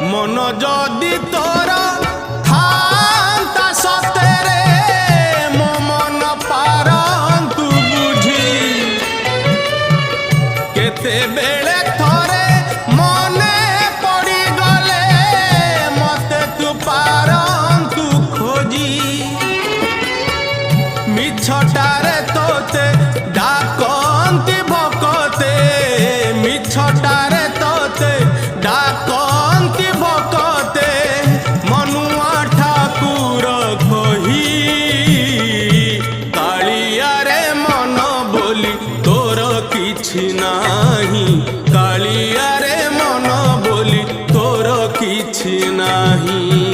मन जदि तोर थांता सतेरे मो मन पारंतु बुझी केते बेले थरे मने पड़ी गले मते तू पारंतु खोजी मिछटारे तोते डाकंती भकते मिछटारे तोते डाकंती भकते मनुआ ठाकुर कही कालिया रे मन बोली तोर किछि नाही कालिया रे मन बोली तोर किछि नाही।